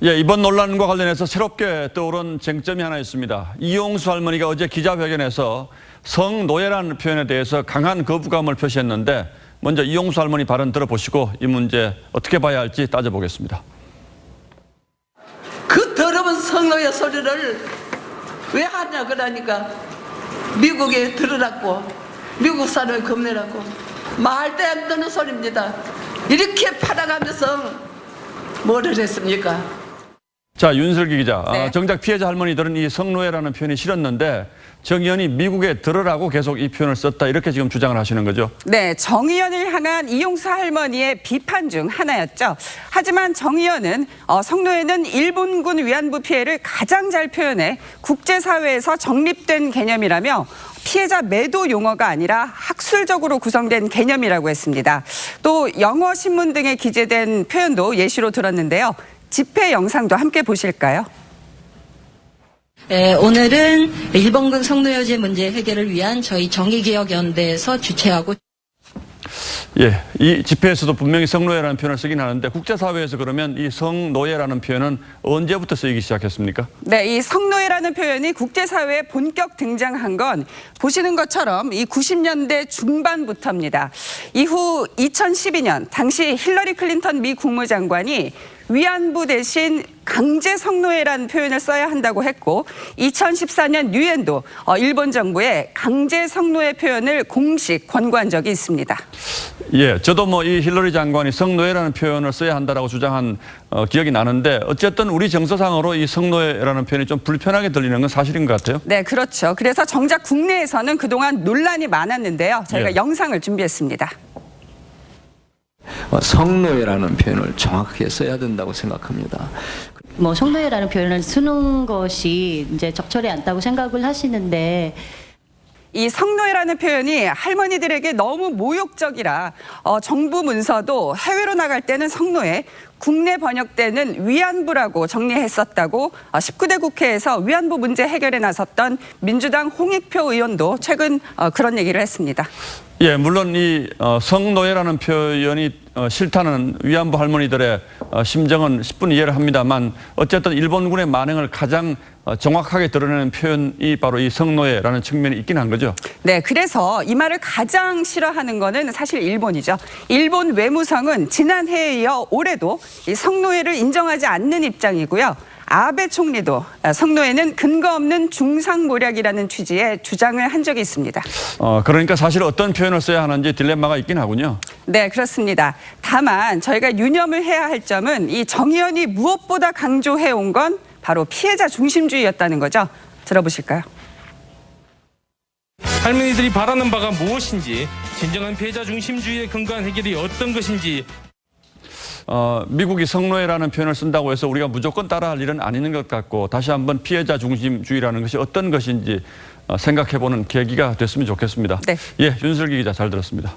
예, 이번 논란과 관련해서 새롭게 떠오른 쟁점이 하나 있습니다. 이용수 할머니가 어제 기자회견에서 성노예라는 표현에 대해서 강한 거부감을 표시했는데 먼저 이용수 할머니 발언 들어보시고 이 문제 어떻게 봐야 할지 따져보겠습니다. 그 더러운 성노예 소리를 왜 하냐 그러니까 미국에 들으라고 미국 사람이 겁내라고 말도 안 되는 소리입니다. 이렇게 팔아가면서 뭐를 했습니까? 자, 윤슬기 기자. 네. 정작 피해자 할머니들은 이 성노예라는 표현이 싫었는데 정 의원이 미국에 들으라고 계속 이 표현을 썼다 이렇게 지금 주장을 하시는 거죠? 네, 정 의원을 향한 이용수 할머니의 비판 중 하나였죠. 하지만 정 의원은 성노예는 일본군 위안부 피해를 가장 잘 표현해 국제사회에서 정립된 개념이라며 피해자 매도 용어가 아니라 학술적으로 구성된 개념이라고 했습니다. 또 영어 신문 등에 기재된 표현도 예시로 들었는데요. 집회 영상도 함께 보실까요? 오늘은 일본군 성노예제 문제 해결을 위한 저희 정의기억연대에서 주최하고 예, 이 집회에서도 분명히 성노예라는 표현을 쓰긴 하는데 국제사회에서 그러면 이 성노예라는 표현은 언제부터 쓰이기 시작했습니까? 네, 이 성노예라는 표현이 국제사회에 본격 등장한 건 보시는 것처럼 이 90년대 중반부터입니다. 이후 2012년 당시 힐러리 클린턴 미 국무장관이 위안부 대신 강제 성노예라는 표현을 써야 한다고 했고 2014년 유엔도 일본 정부에 강제 성노예 표현을 공식 권고한 적이 있습니다. 예, 저도 뭐 이 힐러리 장관이 성노예라는 표현을 써야 한다라고 주장한 기억이 나는데 어쨌든 우리 정서상으로 이 성노예라는 표현이 좀 불편하게 들리는 건 사실인 것 같아요. 네, 그렇죠. 그래서 정작 국내에서는 그동안 논란이 많았는데요. 저희가 예. 영상을 준비했습니다. 성노예라는 표현을 정확하게 써야 된다고 생각합니다. 성노예라는 표현을 쓰는 것이 이제 적절히 않다고 생각을 하시는데 이 성노예라는 표현이 할머니들에게 너무 모욕적이라 정부 문서도 해외로 나갈 때는 성노예, 국내 번역 때는 위안부라고 정리했었다고 19대 국회에서 위안부 문제 해결에 나섰던 민주당 홍익표 의원도 최근 그런 얘기를 했습니다. 예, 물론 이 성노예라는 표현이 싫다는 위안부 할머니들의 심정은 10분 이해를 합니다만 어쨌든 일본군의 만행을 가장 정확하게 드러내는 표현이 바로 이 성노예라는 측면이 있긴 한 거죠. 네, 그래서 이 말을 가장 싫어하는 거는 사실 일본이죠. 일본 외무성은 지난해에 이어 올해도 이 성노예를 인정하지 않는 입장이고요. 아베 총리도 성노예는 근거 없는 중상모략이라는 취지의 주장을 한 적이 있습니다. 그러니까 사실 어떤 표현을 써야 하는지 딜레마가 있긴 하군요. 네, 그렇습니다. 다만 저희가 유념을 해야 할 점은 이 정 의원이 무엇보다 강조해온 건 바로 피해자 중심주의였다는 거죠. 들어보실까요? 할머니들이 바라는 바가 무엇인지, 진정한 피해자 중심주의에 근거한 해결이 어떤 것인지 미국이 성노예라는 표현을 쓴다고 해서 우리가 무조건 따라할 일은 아닌 것 같고 다시 한번 피해자 중심주의라는 것이 어떤 것인지 생각해보는 계기가 됐으면 좋겠습니다. 네. 예, 윤슬기 기자 잘 들었습니다.